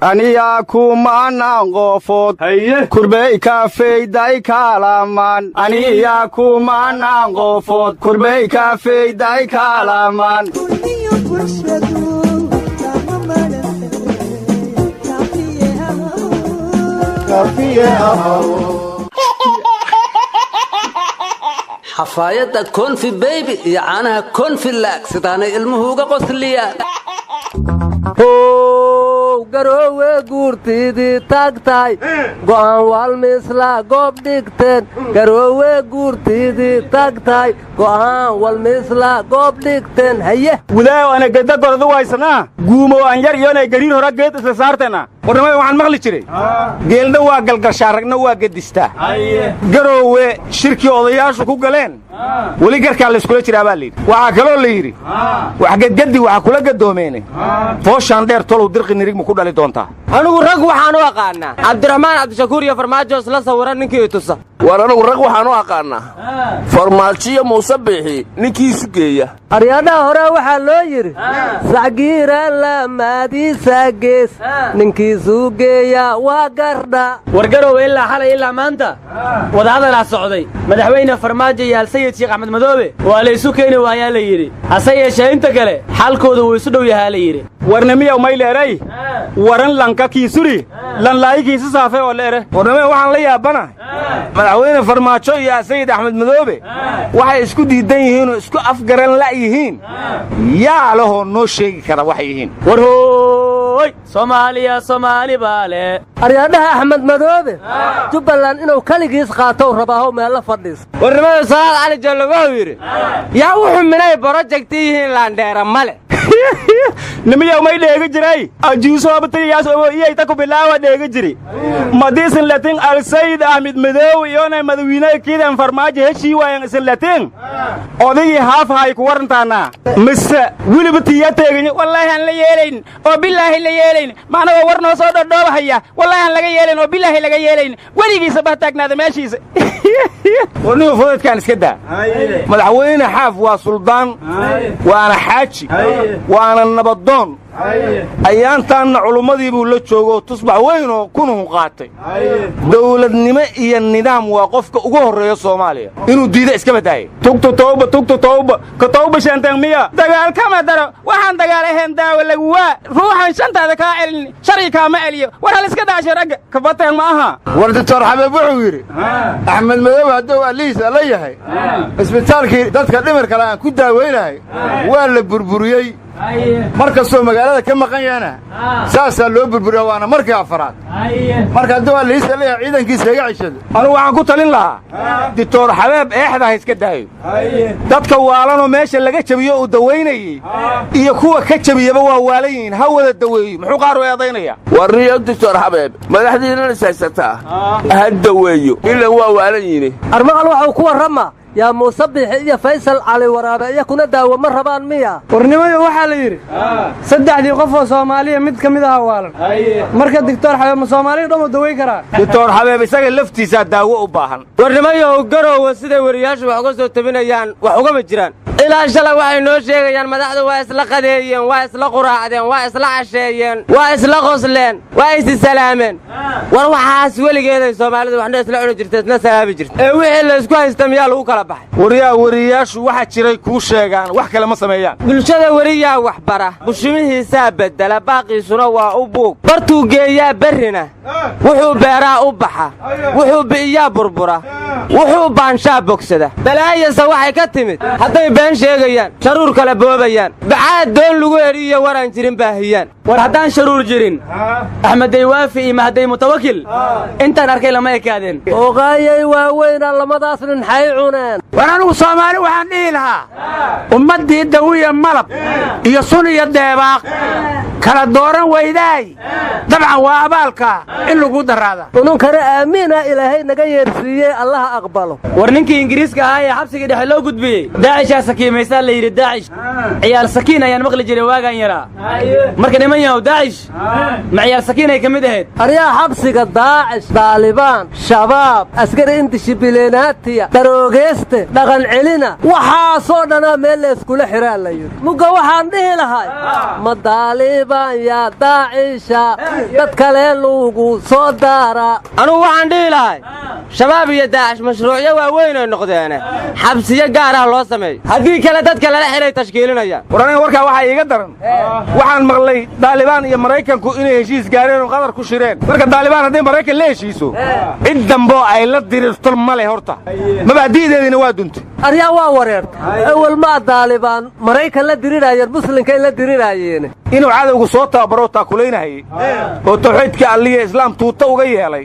aniyaa kumanaan qofood kurbey kafeyday kaalamaan aniyaa kumanaan qofood kurbey kafeyday kaalamaan xafaayadda konfi baby iyo caanaha konfi laag sidaanay ilmuhu uga qosliyaan garoowe guurtiidii taagtahay go'aan walmiisla goob dhigteen garoowe guurtiidii taagtahay go'aan walmiisla goob dhigteen haye wudaayo ana gedda gordu waysanaa guumo aan yar iyoonay gariir hora geed isla saarteena warnimada waxaan maqli jiray geelna waa galgashaa ragna waa gedistaa garoowe shirkii odayaashu ku galeen weli garkaa layskula jiraa baa layidhi waxaa kaloo la yidhi wax gedgedi waxaa kula gadoomeene fooshaan dheer tolow dirqi nirigma ku dhali doontaa anigu rag waxaan u aqaanaa cabdiraxmaan cabdishakuur iyo farmaajo isla sawiran ninkii tusa war anigu rag waxaan u aqaanaa farmaajiyo muuse biixi ninkii isu geeya aryaadhaha hore waxaa loo yidhi sacgiira lamaadiisa gees ninkiisuu geeya waa gardha wargarowe ilaa xalay ilaa maanta wadahadalaa socday madaxweyne farmaajo iyo alsayid sheekh axmed madoobe waa la isu keeni waayaa la yidhi hase yeeshee inta kale xalkooda wuu isu dhow yahaa la yidhi warnimiyow mayleeray waran lanka kiisuri lan laayikiisa saafe oo leere warnimada waxaan la yaabana madaxweyne farmaajo iyo sayid axmed madoobe waxay isku diidan yihiin oo isku afgaran la'yihiin yaa lahoo noo sheegi kara waxay yihiin warhooy soomaaliya soomaali baa le aryaadhaha axmed madoobe jubbaland inuu keligiis qaatow rabaahow meella fadhiis warnimada salaad cali jallo wuxuu yidhi yaa wuxuu minay borojekti yihiin laandheera male nimiyow may dheegi jiray ajuusoobatayaas oo iyayta ku bilaawa dheegi jiri madiisin latin alsayid ahmed madoow iyona madawiinay kiidan farmaajo heshii waayan isin latin odigii haafhay ku warantaanaa mise weliba tiya teegin wallaahi aan la yeelayn oo bilaahi la yeelayn macnagoo war noo soo dhodhoobahaya wallaahi aan laga yeelayn oo bilaahi laga yeelayn weligiisa bah taagnaada meeshiisa warnigu fudaydkaan iska daa madaxweyne xaaf waa suldaan waana xaaji waana nabadoon ayaantaanna culummadii buu la joogoo tusbax weyn oo kunuhu qaatay dawladnimo iyo nidaam waa qofka ugu horreeya soomaaliya inuu diida iska badaaye tugtu tawba ka tawba shantan miya dagaal kama daro waxaan dagaal ahayn daawo lagu waa ruuxan shantaada kaa celin sharci kaama celiyo war hal iska daashay ragga kabateen ma aha war doctor xabeeb wuxuu yidhi axmed madoobe hadduu alihiisa la yahay isbitaalkii dadka dhimir kale aan ku daaweynahay waa la burburiyey mar kastoo magaalada ka maqan yahana saasaa loo burburiya waana markii afaraad marka hadduu alihiisa la yahay ciidankiisa iga cishado anugu waxaan ku talin lahaa doctor xabeeb eexda ha iska daayo dadka waalanoo meesha laga jabiyo uu dawaynayey iyo kuwa ka jabiyaba waa waalan yihiin ha wada daweeyo muxuu qaar u eedaynaya warniyo doctor xabeeb madaxdiinana is haysataa ha daweeyo ilan waa waalan yini armaqal waxuu ku warrama yaa muuse biixi iyo faysal cali waraabe iyakuna daawo ma rabaan miya warnimayo waxaa la yidhi saddexdii qof oo soomaaliya mid ka mid aha waalan marka doctor xabeeb ma soomaaliya dhan u dawayn karaa doctor xabeeb isaga laftiisaa daawo u baahan warnimayo garoowe siday wariyaashu wax uga soo tabinayaan wax ugama jiraan ilaa shalay waxay noo sheegayaan madaxdu waa isla qadeeyeen waa isla quraacdeen waa isla casheeyeen waa isla qosleen waa isi salaameen war waxaas weligeeday soomaalidu waxna isla cuni jirta isna salaami jirta ee wixii la isku haysta miyaa lagu kala wariyaashu waxa jiray kuu sheegaan wax kale ma sameeyaan bulshada weriyaa wax bara bushumihiisaa bedela baaqiisuna waa u buug bartuu geeyaa berrina wuxuu beeraa u baxa wuxuu bi'iyaa burbura wuxuu baanshaa bogsada balaayasa waxay ka timid hadday been sheegayaan sharuur kala boobayaan bacaad doon lagu hedhiiyo waraan jirin baahiyaan war haddaan sharuur jirin axmedday waafi iyo mahadday mutawakil intaan arkay lama ekaadeen oqaayay waaweyna lamadaas nin xay cuneen war anugu soomaali waxaan dhihi lahaa ummaddii dawiya malab iyo sun iyo deebaaq kala dooran weydaay dabcan waa abaalka in lagu daraada ununkana aamiina ilaahay naga yeersiiyey allaha aqbalo war ninkii ingiriiska ahaa ee xabsigii dhexe loo gudbiyey daacishaa sakiimaysaa la yidhi daacish ciyaal sakiin ayaan maqli jiray waagaan yaraa marka niman yahow daacish ma ciyaal sakiin ay ka mid ahayd aryaa xabsiga daacish daalibaan shabaab askari indishibileenaatiya daroogeeste dhaqan celina waxaasoo dhanaa meel la iskula xiraa la yidhi mugga waxaan dhihi lahay ma daalibaan yaa daacisha dad kale luugu soo daara anugu waxaan dhihi lahay shabaab iyo daacish mashruucyo waaweyn ay noqdeene xabsiyo gaaraha loo sameeyo haddii kale dadka lala xiray tashkiilinayaan war aniga warkaa waxaa iiga daran waxaan maqlay daalibaan iyo maraykanku inay heshiis gaareen oo qadar ku shireen marka daalibaan hadday maraykan la heshiiso cid damboo ay la dirirto ma leh horta mabaadi'deediina waa duntay aryaa waa wareerta awal maa daalibaan maraykan la diriraayeen muslimkay la diriraayeen inuu cadowgu soo tababaro taakulaynahayey oo tawxiidka alliya islaam tuuta uga yeelay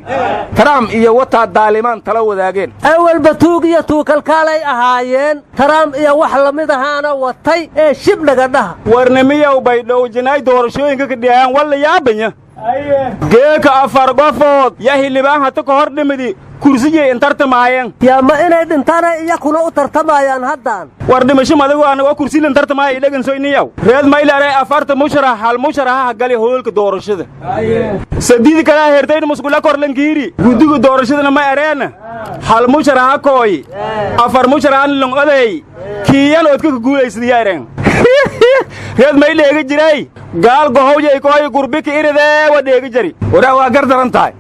trump iyo wataa daalibaan tala wadaageen awalba tuug iyo tuukalkaalay ahaayeen trump iyo wax lamid ahaana watay ee shibnaga dhaha warnimiyow bay dhowjinay doorashooyinka ka dhiyaan walla yaabanya geeka afar qofood yaa hildhibaan hata ka hor dhimidi kursigay intartamaayeen yaa ma inay dhintaana iyakuna u tartamayaan haddaan war dhimasho madagu anagoo kursi lintartamaaya idhagansoyniyaw reed maylaare afarta musharax hal musharaxaha gali hoolka doorashada sadiidi kalaa hertayna musqula korlankiiri guddiga doorashadana ma ereena hal musharaxa kooyi afar musharaxan long oday kiiyan oodka ka guulaysadiya ereen reed may dheegi jiray gaal gohowyay kooyi gurbika iridee wa dheegi jari waraa waa gar daran tahay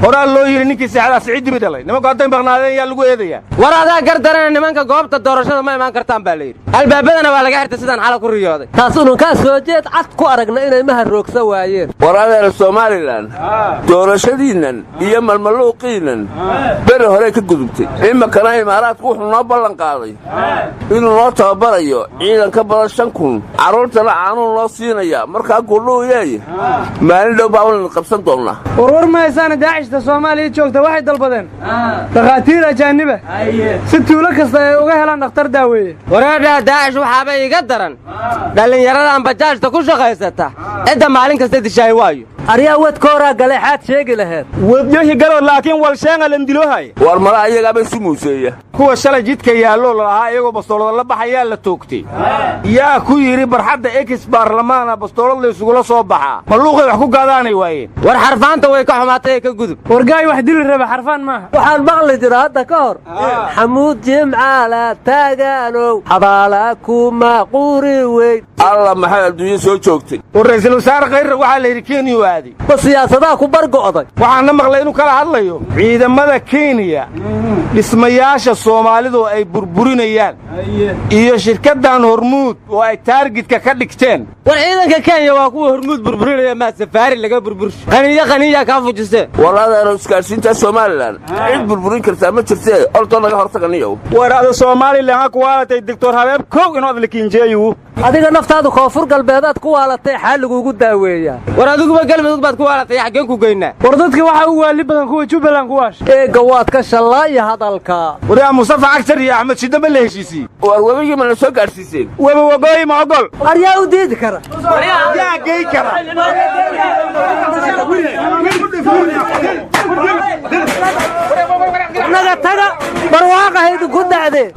horaa loo yidhi ninkii seexdaa siciid dibi dhalay nimanku hadday maqnaadeen yaa lagu eedayaa war adaa gar darana nimanka goobta doorashada ma imaan kartaan baa la yidhi albaabadana waa laga xirtay sidaan xala ku riyooday taas ununkaa soo jeed cad ku aragna inay maharoogsa waayeen war adeer somalilan doorashadiinnan iyo malmaluuqiinnan beri horey ka gudubtay iminkana imaaraadku wuxuu noo ballan qaaday inuu noo tababarayo ciidan ka badan 5,000 carruurtana caanuun loo siinaya markaa gudhuu leeya maalin dhow baa walan qabsan doonnaa warwar mahaysaana daacishta soomaaliya joogta waxay dalbadeen dhakhaatiir ajaaniba si tuulo kasta ay uga helaan dhakhtar daaweeye wareedhaa daacish waxaaba iga daran dhallinyaradan bajaajta ku shaqaysata cidda maalin kasta dishaay waayo aryaa wadkooraa galeexaad sheegi laheed wadyohi galo laakiin walsheenga landiloohay war malaa iyagaaba isu muuseeya kuwa shalay jidka yaalloo lalahaa iyagoo bastoolada la baxayaa la toogtay yaa ku yidhi barxadda ekis baarlamaana bastoolad la isugula soo baxaa malluuqay wax ku gaadaanay waayeen war xarfaanta way ka xumaatay ee ka gudub wargaay wax dili raba xarfaan maaha waxaan maqli jira hadda ka hor xamuud jimcaala taagaanow xabaala kuma quri weyn alla maxay adduunyo soo joogtay war ra'iisul wasaare khayra waxaa la yidhi kenya waaday ma siyaasadaha ku bargo'day waxaana maqlay inuu kala hadlayo ciidamada kenya dhismayaasha soomaalidu ay burburinayaan iyo shirkaddan hormuud oo ay taargidka ka dhigteen war ciidanka kenya waa kuwa hormuud burburinaya maa safaari laga burbursho qaniya kaa fujisee war adeero isgaadhsiinta somalilan cid burburin kartaa ma jirtee ortoo naga hortaganiyow war ada somalilan ha ku waalatay doctor habeeb kow inuu adlakiinjeeyu adiga naftaadu koonfur galbeedaad ku waalatay xaa lagugu daaweeyaa war adiguba galmudug baad ku waalatay xaggeen ku geynaa war dadka waxaa u waali badan kuwa jubbaland ku waash eegga waad ka shallaaya hadalka waryaa mustafa cagtar iyo axmed shidda ma la heshiisiye war webigii mana soo gaadhsiiseen weba wagooyi ma ogol aryaa u diidi kara yaa gey kara naga taga barwaaqahaydinku dacdeen